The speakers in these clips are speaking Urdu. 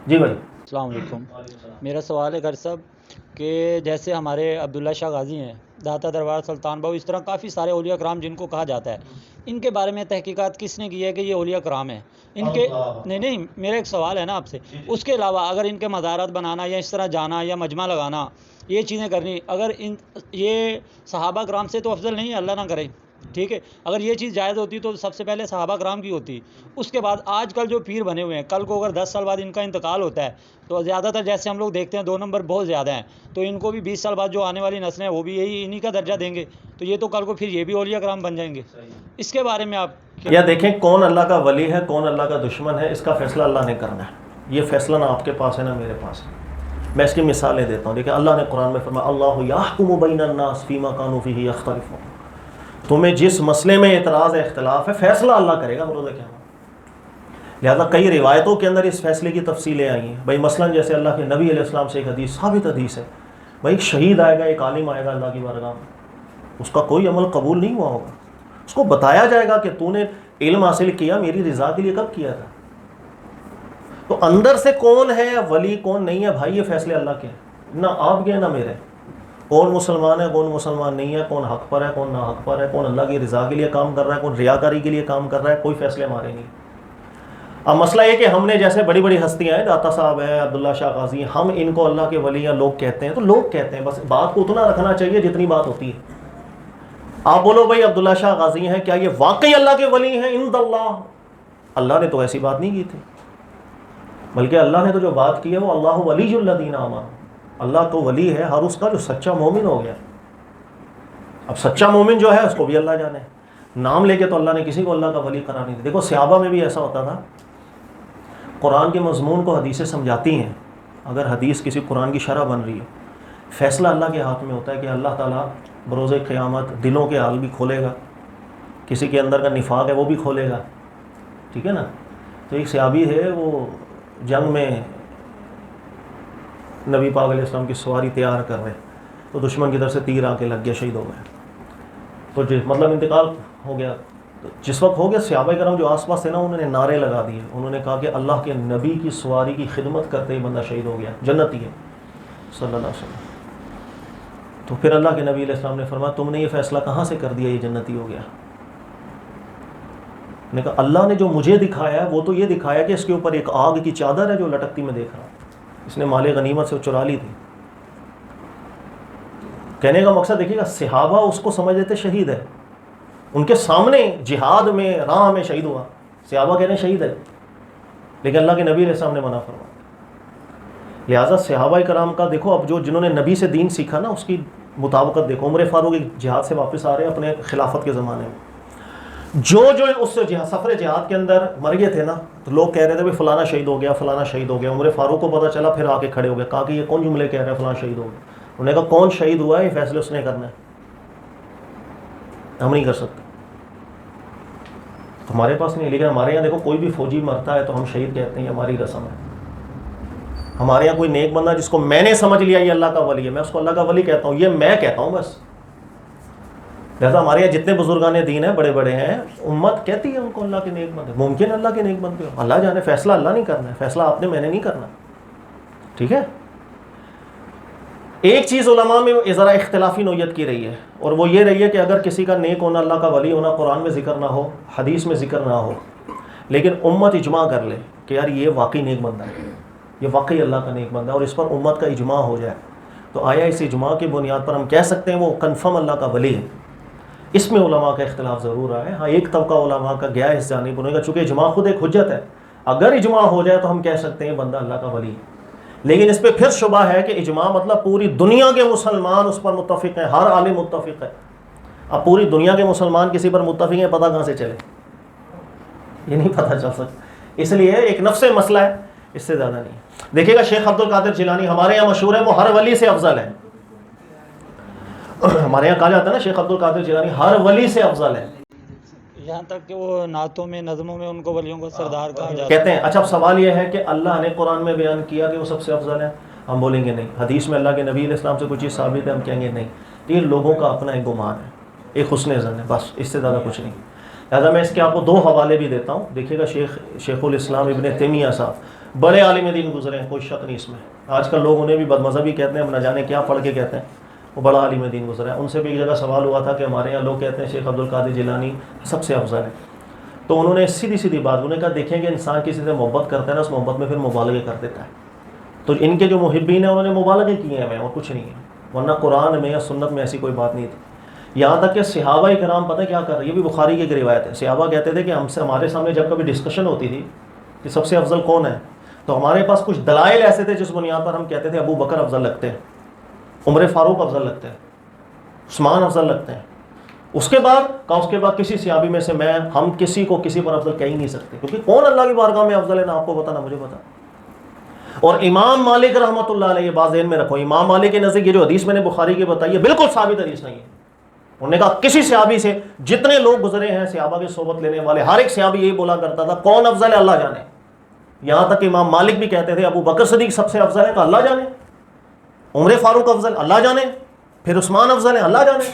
جی بھائی. السلام علیکم. میرا سوال ہے غر صاحب کہ جیسے ہمارے عبداللہ شاہ غازی ہیں، داتا دربار سلطان بہو، اس طرح کافی سارے اولیاء کرام جن کو کہا جاتا ہے، ان کے بارے میں تحقیقات کس نے کی ہے کہ یہ اولیاء کرام ہیں؟ ان کے نہیں میرا ایک سوال ہے نا آپ سے. اس کے علاوہ اگر ان کے مزارات بنانا یا اس طرح جانا یا مجمع لگانا، یہ چیزیں کرنی، اگر یہ صحابہ کرام سے تو افضل نہیں ہے، اللہ نہ کرے، ٹھیک ہے، اگر یہ چیز جائز ہوتی تو سب سے پہلے صحابہ کرام کی ہوتی. اس کے بعد آج کل جو پیر بنے ہوئے ہیں، کل کو اگر 10 سال بعد ان کا انتقال ہوتا ہے تو زیادہ تر جیسے ہم لوگ دیکھتے ہیں 2 نمبر بہت زیادہ ہیں، تو ان کو بھی 20 سال بعد جو آنے والی نسلیں ہیں وہ بھی یہی انہی کا درجہ دیں گے، تو یہ تو کل کو پھر یہ بھی اولیاء کرام بن جائیں گے. اس کے بارے میں آپ یا دیکھیں کون اللہ کا ولی ہے کون اللہ کا دشمن ہے، اس کا فیصلہ اللہ نے کرنا ہے. یہ فیصلہ نہ آپ کے پاس ہے نہ میرے پاس ہے. میں اس کی مثالیں دیتا ہوں. دیکھیں اللہ نے قرآن میں فرمایا اللہ یحکم بین الناس فیما کانوا فیہ یختلفون. تمہیں جس مسئلے میں اعتراض ہے، اختلاف ہے، فیصلہ اللہ کرے گا بروز قیامت. لہذا کئی روایتوں کے اندر اس فیصلے کی تفصیلیں آئی ہیں. بھائی مثلاً جیسے اللہ کے نبی علیہ السلام سے ایک حدیث ثابت حدیث ہے، بھائی ایک شہید آئے گا، ایک عالم آئے گا اللہ کی بارگاہ میں، اس کا کوئی عمل قبول نہیں ہوا ہوگا. اس کو بتایا جائے گا کہ تو نے علم حاصل کیا میری رضا کے لیے کب کیا تھا. تو اندر سے کون ہے ولی کون نہیں ہے بھائی، یہ فیصلے اللہ کے ہیں، نہ آپ کے نہ میرے. کون مسلمان ہے کون مسلمان نہیں ہے، کون حق پر ہے کون نہ حق پر ہے، کون اللہ کی رضا کے لیے کام کر رہا ہے کون ریاکاری کے لیے کام کر رہا ہے، کوئی فیصلے ہمارے نہیں. اب مسئلہ یہ کہ ہم نے جیسے بڑی بڑی ہستیاں ہیں، داتا صاحب ہیں، عبداللہ شاہ غازی، ہم ان کو اللہ کے ولی یا لوگ کہتے ہیں تو لوگ کہتے ہیں، بس بات کو اتنا رکھنا چاہیے جتنی بات ہوتی ہے. آپ بولو بھائی عبداللہ شاہ غازی ہیں، کیا یہ واقعی اللہ کے ولی ہیں عند اللہ؟ اللہ نے تو ایسی بات نہیں کی تھی، بلکہ اللہ نے تو جو بات کی ہے وہ اللہ ولی الذین آمنوا. اللہ تو ولی ہے ہر اس کا جو سچا مومن ہو گیا. اب سچا مومن جو ہے اس کو بھی اللہ جانے. نام لے کے تو اللہ نے کسی کو اللہ کا ولی قرار نہیں دیا. دیکھو صحابہ میں بھی ایسا ہوتا تھا، قرآن کے مضمون کو حدیثیں سمجھاتی ہیں. اگر حدیث کسی قرآن کی شرح بن رہی ہے، فیصلہ اللہ کے ہاتھ میں ہوتا ہے کہ اللہ تعالیٰ بروز قیامت دلوں کے حال بھی کھولے گا، کسی کے اندر کا نفاق ہے وہ بھی کھولے گا، ٹھیک ہے نا. تو ایک صحابی ہے، وہ جنگ میں نبی پاک علیہ السلام کی سواری تیار کر رہے تو دشمن کی طرف سے تیر آ کے لگ گیا، شہید ہو گئے. تو مطلب انتقال ہو گیا. جس وقت ہو گیا صحابہ کرام جو آس پاس تھے نا، انہوں نے نعرے لگا دیے. انہوں نے کہا کہ اللہ کے نبی کی سواری کی خدمت کرتے ہی بندہ شہید ہو گیا، جنتی ہے صلی اللہ علیہ وسلم. تو پھر اللہ کے نبی علیہ السلام نے فرمایا تم نے یہ فیصلہ کہاں سے کر دیا یہ جنتی ہو گیا؟ نے کہا اللہ نے جو مجھے دکھایا ہے وہ تو یہ دکھایا کہ اس کے اوپر ایک آگ کی چادر ہے جو لٹکتی میں دیکھ رہا ہوں، اس نے مال غنیمت سے چرا لی تھی. کہنے کا مقصد دیکھیے گا، صحابہ اس کو سمجھ لیتے شہید ہے، ان کے سامنے جہاد میں راہ میں شہید ہوا، صحابہ کہنے شہید ہے، لیکن اللہ کے نبی علیہ السلام نے منع فرمایا. لہٰذا صحابہ کرام کا دیکھو، اب جو جنہوں نے نبی سے دین سیکھا نا، اس کی مطابقت دیکھو. عمر فاروق جہاد سے واپس آ رہے ہیں اپنے خلافت کے زمانے میں، جو اس سفر جہاد کے اندر مر گئے تھے نا، تو لوگ کہہ رہے تھے فلانا شہید ہو گیا فلانا شہید ہو گیا. عمر فاروق کو پتہ چلا، پھر آ کے کھڑے ہو گئے، کہا کہ یہ کون جملے کہہ رہے ہیں فلانا شہید ہو گیا. انہوں نے کہا کون شہید ہوا ہے یہ فیصلے اس نے کرنا ہے، ہم نہیں کر سکتے، ہمارے پاس نہیں. لیکن ہمارے یہاں دیکھو کوئی بھی فوجی مرتا ہے تو ہم شہید کہتے ہیں، یہ ہماری رسم ہے. ہمارے یہاں کوئی نیک بندہ جس کو میں نے سمجھ لیا یہ اللہ کا ولی ہے، میں اس کو اللہ کا ولی کہتا ہوں، یہ میں کہتا ہوں بس. لہٰذا ہمارے یہاں جتنے بزرگان دین ہیں بڑے بڑے ہیں، امت کہتی ہے ان کو اللہ کے نیک بندے. ممکن اللہ کے نیک بندے ہو، اللہ جانے، فیصلہ اللہ نہیں کرنا ہے، فیصلہ آپ نے میں نے نہیں کرنا، ٹھیک ہے. ایک چیز علماء میں ذرا اختلافی نوعیت کی رہی ہے، اور وہ یہ رہی ہے کہ اگر کسی کا نیک ہونا، اللہ کا ولی ہونا قرآن میں ذکر نہ ہو، حدیث میں ذکر نہ ہو، لیکن امت اجماع کر لے کہ یار یہ واقعی نیک بندہ ہے، یہ واقعی اللہ کا نیک بندہ ہے، اور اس پر امت کا اجماع ہو جائے، تو آیا اس اجماع کی بنیاد پر ہم کہہ سکتے ہیں وہ کنفرم اللہ کا ولی ہے؟ اس میں علماء کا اختلاف ضرور آیا ہے. ہاں ایک طبقہ علماء کا گیا اس جانب، انہوں نے کہا چونکہ اجماع خود ایک حجت ہے، اگر اجماع ہو جائے تو ہم کہہ سکتے ہیں بندہ اللہ کا ولی ہے. لیکن اس پہ پھر شبہ ہے کہ اجماع مطلب پوری دنیا کے مسلمان اس پر متفق ہیں، ہر عالم متفق ہے. اب پوری دنیا کے مسلمان کسی پر متفق ہیں، پتہ کہاں سے چلے؟ یہ نہیں پتہ چل سکتا. اس لیے ایک نفس مسئلہ ہے، اس سے زیادہ نہیں. دیکھیے گا شیخ عبد القادر جیلانی ہمارے یہاں مشہور ہے، وہ ہر ولی سے افضل ہے. ہمارے یہاں کہا جاتا ہے نا شیخ عبد القادر جیلانی ہر ولی سے افضل ہے، یہاں تک کہ وہ نعتوں میں، نظموں میں ان کو ولیوں کا سردار کہا جاتا ہے. کہتے ہیں. اچھا اب سوال یہ ہے کہ اللہ نے قرآن میں بیان کیا کہ وہ سب سے افضل ہے، ہم بولیں گے نہیں. حدیث میں اللہ کے نبی علیہ السلام سے کوئی چیز ثابت ہے، ہم کہیں گے نہیں. یہ لوگوں کا اپنا ایک گمان ہے، ایک حسن ظن ہے، بس اس سے زیادہ کچھ نہیں. لہٰذا میں اس کے آپ کو 2 حوالے بھی دیتا ہوں. دیکھیے گا شیخ الاسلام ابن تیمیہ صاحب بڑے عالم دین گزرے ہیں، کوئی شک نہیں اس میں. آج کل لوگ انہیں بھی بد مذہبی کہتے ہیں، نہ جانے کیا پڑھ کے کہتے ہیں. وہ بڑا عالم دین گزرا ہے. ان سے بھی ایک جگہ سوال ہوا تھا کہ ہمارے یہاں لوگ کہتے ہیں شیخ عبد القادر جیلانی سب سے افضل ہے. تو انہوں نے سیدھی بات انہوں نے کہا دیکھیں کہ انسان کسی سے محبت کرتا ہے نا، اس محبت میں پھر مبالغے کر دیتا ہے. تو ان کے جو محبین ہیں انہوں نے مبالغے کیے ہیں اور کچھ نہیں ہے، ورنہ قرآن میں یا سنت میں ایسی کوئی بات نہیں تھی. یہاں تک کہ صحابہ کرام پتہ کیا کر رہے ہیں، یہ بھی بخاری کی ایک روایت ہے. صحابہ کہتے تھے کہ ہمارے سامنے جب کبھی ڈسکشن ہوتی تھی کہ سب سے افضل کون ہے، تو ہمارے پاس کچھ دلائل ایسے تھے جس بنیاد پر ہم کہتے تھے ابو بکر افضل لگتے ہیں، عمر فاروق افضل لگتے ہیں، عثمان افضل لگتے ہیں. اس کے بعد کسی صحابی میں سے ہم کسی کو کسی پر افضل کہہ ہی نہیں سکتے، کیونکہ کون اللہ کی بارگاہ میں افضل ہے، نہ آپ کو پتا نہ مجھے پتا. اور امام مالک رحمۃ اللہ علیہ، یہ بات ذہن میں رکھو، امام مالک کے نزدیک یہ جو حدیث میں نے بخاری کی بتائی ہے بالکل ثابت حدیث نہیں ہے. انہوں نے کہا کسی صحابی سے جتنے لوگ گزرے ہیں صحابہ کی صحبت لینے والے، ہر ایک صحابی یہی بولا کرتا تھا کون افضل ہے اللہ جانے. یہاں تک کہ امام مالک بھی کہتے تھے ابو بکر صدیق سب سے افضل ہے کہ اللہ جانے، عمر فاروق افضل اللہ جانے، پھر عثمان افضل ہے اللہ جانے.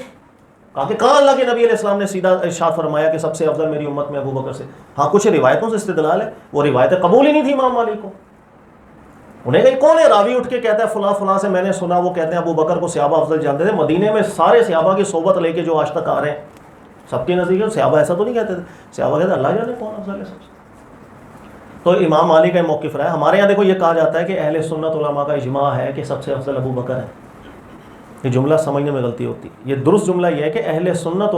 کہا کہ کہاں اللہ کے نبی علیہ السلام نے سیدھا ارشاد فرمایا کہ سب سے افضل میری امت میں ابو بکر سے. ہاں کچھ روایتوں سے استدلال ہے، وہ روایتیں قبول ہی نہیں تھی امام مالک کو. انہیں کہیں کون ہے راوی اٹھ کے کہتا ہے فلاں سے میں نے سنا، وہ کہتے ہیں ابو بکر کو صحابہ افضل جانتے تھے. مدینے میں سارے صحابہ کی صحبت لے کے جو آج تک آ رہے ہیں سب کے نزدیک صحابہ ایسا تو نہیں کہتے تھے، صحابہ کہتے ہیں اللہ جانے کون افضل ہے سب سے. تو امام مالک کا موقف رہا ہے. ہمارے یہاں دیکھو یہ کہا جاتا ہے کہ اہل سنت علماء کا اجماع ہے کہ سب سے افضل ابو بکر ہے. یہ جملہ سمجھنے میں غلطی ہوتی ہے. یہ درست جملہ یہ ہے کہ اہل سنت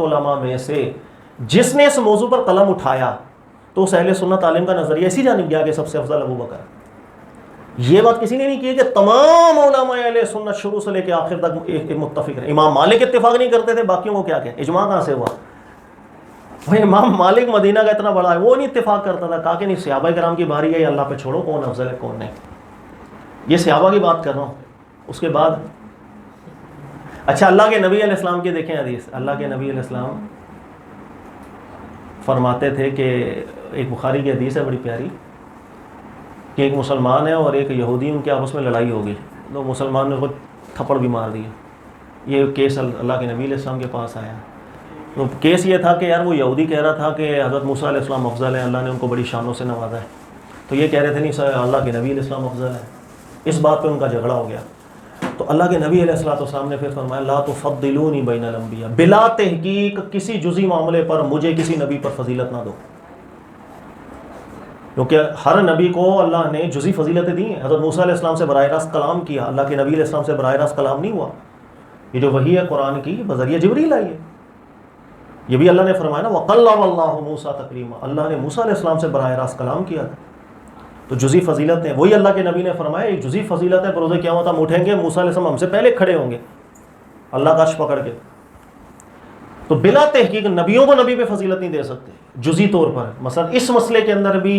علماء میں سے جس نے اس موضوع پر قلم اٹھایا تو اس اہل سنت عالم کا نظریہ اسی جانب گیا کہ سب سے افضل ابو بکر ہے. یہ بات کسی نے نہیں کی کہ تمام علماء اہل سنت شروع سے لے کے آخر تک متفق ہیں. امام مالک اتفاق نہیں کرتے تھے، باقیوں کو کیا کہ اجماع کہاں سے ہوا؟ بھائی امام مالک مدینہ کا اتنا بڑا ہے، وہ نہیں اتفاق کرتا تھا. کہا کہ نہیں صحابہ کرام کی باری ہے، اللہ پہ چھوڑو کون افضل ہے کون نہیں. یہ صحابہ کی بات کر رہا ہوں. اس کے بعد اچھا اللہ کے نبی علیہ السلام کی دیکھیں حدیث. اللہ کے نبی علیہ السلام فرماتے تھے کہ ایک بخاری کی حدیث ہے بڑی پیاری کہ ایک مسلمان ہے اور ایک یہودی، ان کے آپس میں لڑائی ہو گئی. تو مسلمان نے اس کو تھپڑ بھی مار دیا. یہ کیس اللہ کے نبی علیہ السلام کے پاس آیا. تو کیس یہ تھا کہ یار وہ یہودی کہہ رہا تھا کہ حضرت موسیٰ علیہ السلام افضل ہے، اللہ نے ان کو بڑی شانوں سے نوازا ہے. تو یہ کہہ رہے تھے نہیں سر اللہ کے نبی علیہ السلام افضل ہے. اس بات پہ ان کا جھگڑا ہو گیا. تو اللہ کے نبی علیہ السلام نے پھر فرمایا لا تفضلونی بین الانبیاء، بلا تحقیق کسی جزئی معاملے پر مجھے کسی نبی پر فضیلت نہ دو، کیونکہ ہر نبی کو اللہ نے جزئی فضیلتیں دی ہیں. حضرت موسیٰ علیہ السلام سے براہ راست کلام کیا، اللہ کے نبی علیہ السلام سے براہ راست کلام نہیں ہوا. یہ جو وحی ہے قرآن کی بذریعہ جبریل آئی ہے. یہ بھی اللہ نے فرمایا نا وَقَلَّمَ اللَّهُ مُوسَىٰ تَكْلِيمًا، اللہ نے موسیٰ علیہ السلام سے براہ راست کلام کیا تھا. تو جزئی فضیلت ہے وہی اللہ کے نبی نے فرمایا ایک جزئی فضیلت ہے. روزے قیامت ہم اٹھیں گے موسیٰ علیہ السلام ہم سے پہلے کھڑے ہوں گے اللہ کا عرش پکڑ کے. تو بلا تحقیق نبیوں کو نبی پہ فضیلت نہیں دے سکتے جزئی طور پر. مثلا اس مسئلے کے اندر بھی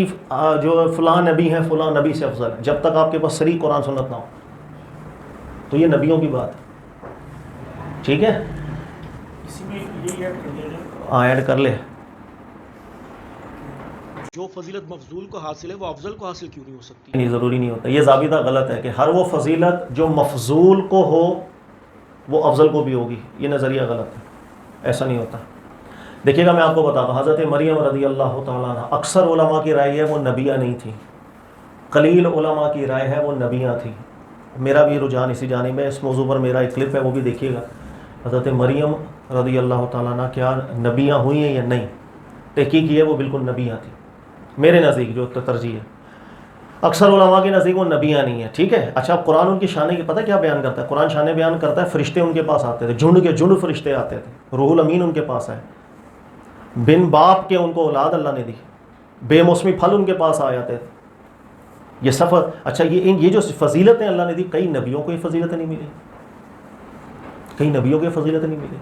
جو فلاں نبی ہیں فلاں نبی سے افضل ہے، جب تک آپ کے پاس صریح قرآن سنت نہ ہو. تو یہ نبیوں کی بات ہے. ٹھیک ہے ہاں ایڈ کر لے. جو فضیلت مفضول کو حاصل ہے وہ افضل کو حاصل کیوں نہیں ہو سکتی؟ نہیں ضروری نہیں ہوتا. یہ ضابطہ غلط ہے کہ ہر وہ فضیلت جو مفضول کو ہو وہ افضل کو بھی ہوگی. یہ نظریہ غلط ہے، ایسا نہیں ہوتا. دیکھیے گا میں آپ کو بتاتا ہوں حضرت مریم رضی اللہ تعالیٰ عنہ اکثر علماء کی رائے ہے وہ نبیہ نہیں تھی، قلیل علماء کی رائے ہے وہ نبیہ تھی. میرا بھی رجحان اسی جانب ہے. اس موضوع پر میرا ایک کلپ ہے وہ بھی دیکھیے گا. حضرت مریم رضی اللہ تعالیٰ عنہ کیا نبیہ ہوئی ہیں یا نہیں؟ تحقیق کی ہے وہ بالکل نبیہ تھی میرے نزدیک جو ترجیح ہے. اکثر علماء کے نزدیک وہ نبیہ نہیں ہے. ٹھیک ہے اچھا اب قرآن ان کی شانیں کی پتہ کیا بیان کرتا ہے؟ قرآن شانیں بیان کرتا ہے فرشتے ان کے پاس آتے تھے، جھنڈ کے جھنڈ فرشتے آتے تھے. روح الامین ان کے پاس آئے، بن باپ کے ان کو اولاد اللہ نے دی، بے موسمی پھل ان کے پاس آ جاتے تھے. یہ سفر اچھا یہ جو فضیلتیں اللہ نے دی کئی نبیوں کو یہ فضیلتیں نہیں ملی، کئی نبیوں کو یہ فضیلتیں نہیں ملی.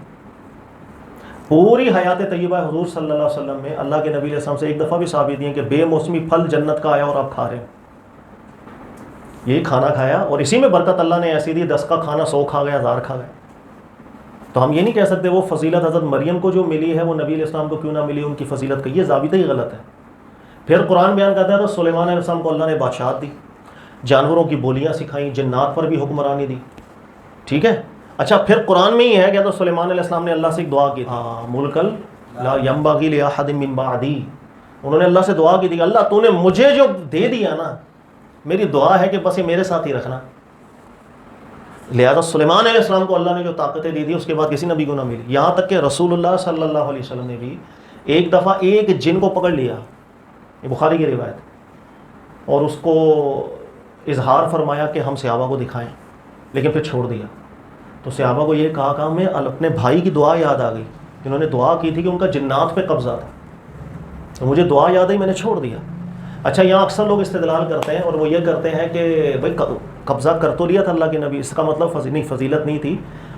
پوری حیات طیبہ حضور صلی اللہ علیہ وسلم میں اللہ کے نبی علیہ السلام سے ایک دفعہ بھی ثابت نہیں ہے کہ بے موسمی پھل جنت کا آیا اور آپ کھا رہے ہیں. یہی کھانا کھایا اور اسی میں برکت اللہ نے ایسی دی 10 کا کھانا 100 کھا گیا 1000 کھا گیا. تو ہم یہ نہیں کہہ سکتے وہ فضیلت حضرت مریم کو جو ملی ہے وہ نبی علیہ السلام کو کیوں نہ ملی ان کی فضیلت کا. یہ ضابطہ ہی غلط ہے. پھر قرآن بیان کرتا ہے تو سلیمان علیہ السلام کو اللہ نے بادشاہت دی، جانوروں کی بولیاں سکھائیں، جنات پر بھی حکمرانی دی. ٹھیک ہے اچھا پھر قرآن میں ہی ہے کہ تو سلیمان علیہ السلام نے اللہ سے ایک دعا کی، ہاں ملکل لا ينبغي لأحد من بعدی، انہوں نے اللہ سے دعا کی تھی کہ اللہ تو نے مجھے جو دے دیا نا، میری دعا ہے کہ بس یہ میرے ساتھ ہی رکھنا. لہذا سلیمان علیہ السلام کو اللہ نے جو طاقتیں دی تھی اس کے بعد کسی نبی کو نہ ملی. یہاں تک کہ رسول اللہ صلی اللہ علیہ وسلم نے بھی ایک دفعہ ایک جن کو پکڑ لیا، یہ بخاری کی روایت، اور اس کو اظہار فرمایا کہ ہم صحابہ کو دکھائیں، لیکن پھر چھوڑ دیا. تو صحابہ کو یہ کہا کہ ہمیں اپنے بھائی کی دعا یاد آ گئی جنہوں نے دعا کی تھی کہ ان کا جنات پہ قبضہ تھا، تو مجھے دعا یاد آئی، میں نے چھوڑ دیا. اچھا یہاں اکثر لوگ استدلال کرتے ہیں اور وہ یہ کرتے ہیں کہ بھائی قبضہ کر تو لیا تھا اللہ کے نبی، اس کا مطلب فضیلت نہیں تھی.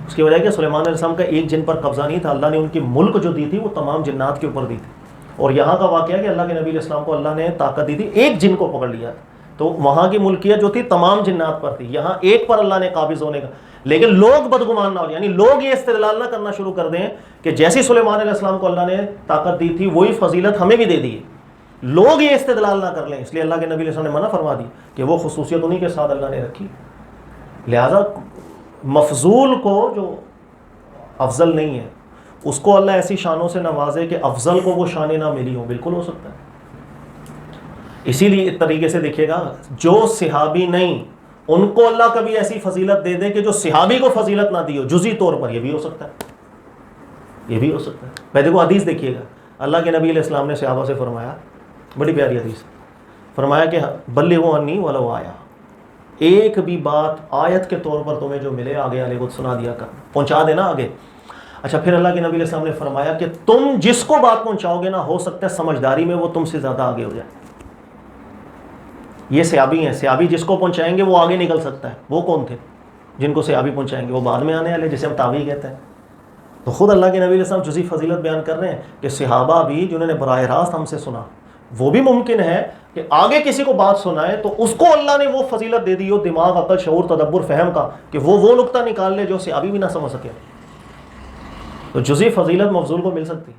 اس کی وجہ کہ سلیمان علیہ السلام کا ایک جن پر قبضہ نہیں تھا، اللہ نے ان کی ملک جو دی تھی وہ تمام جنات کے اوپر دی تھی. اور یہاں کا واقعہ کہ اللہ کے نبی علیہ السلام کو اللہ نے طاقت دی تھی، ایک جن کو پکڑ لیا تو وہاں کی ملکیت جو تھی تمام جنات پر تھی، یہاں ایک پر اللہ نے قابض ہونے کا. لیکن لوگ بدگمان نہ ہو، یعنی لوگ یہ استدلال نہ کرنا شروع کر دیں کہ جیسی سلیمان علیہ السلام کو اللہ نے طاقت دی تھی وہی فضیلت ہمیں بھی دے دی ہے. لوگ یہ استدلال نہ کر لیں، اس لیے اللہ کے نبی علیہ السلام نے منع فرما دی کہ وہ خصوصیت انہی کے ساتھ اللہ نے رکھی. لہذا مفضول کو جو افضل نہیں ہے اس کو اللہ ایسی شانوں سے نوازے کہ افضل کو وہ شانیں نہ ملی ہوں، بالکل ہو سکتا ہے. اسی لیے اس طریقے سے دیکھیے گا جو صحابی نہیں ان کو اللہ کبھی ایسی فضیلت دے دے کہ جو صحابی کو فضیلت نہ دی ہو جزئی طور پر، یہ بھی ہو سکتا ہے، یہ بھی ہو سکتا ہے. میں دیکھو حدیث دیکھیے گا، اللہ کے نبی علیہ السلام نے صحابہ سے فرمایا، بڑی پیاری حدیث، فرمایا کہ بلغوا عنی ولو آیا، ایک بھی بات آیت کے طور پر تمہیں جو ملے آگے والے کو سنا دیا کر، پہنچا دینا آگے. اچھا پھر اللہ کے نبی علیہ السلام نے فرمایا کہ تم جس کو بات پہنچاؤ گے نا، ہو سکتا ہے سمجھداری میں وہ تم سے زیادہ آگے ہو جائے. یہ صحابی ہیں، صحابی جس کو پہنچائیں گے وہ آگے نکل سکتا ہے. وہ کون تھے جن کو صحابی پہنچائیں گے؟ وہ بعد میں آنے والے جسے ہم تابعی کہتے ہیں. تو خود اللہ کے نبی علیہ السلام جزئی فضیلت بیان کر رہے ہیں کہ صحابہ بھی جنہوں نے براہ راست ہم سے سنا، وہ بھی ممکن ہے کہ آگے کسی کو بات سنائے تو اس کو اللہ نے وہ فضیلت دے دی ہو، دماغ، عقل، شعور، تدبر، فہم کا، کہ وہ نقطہ نکال لے جو صحابی بھی نہ سمجھ سکے. تو جزئی فضیلت مفضول کو مل سکتی ہے.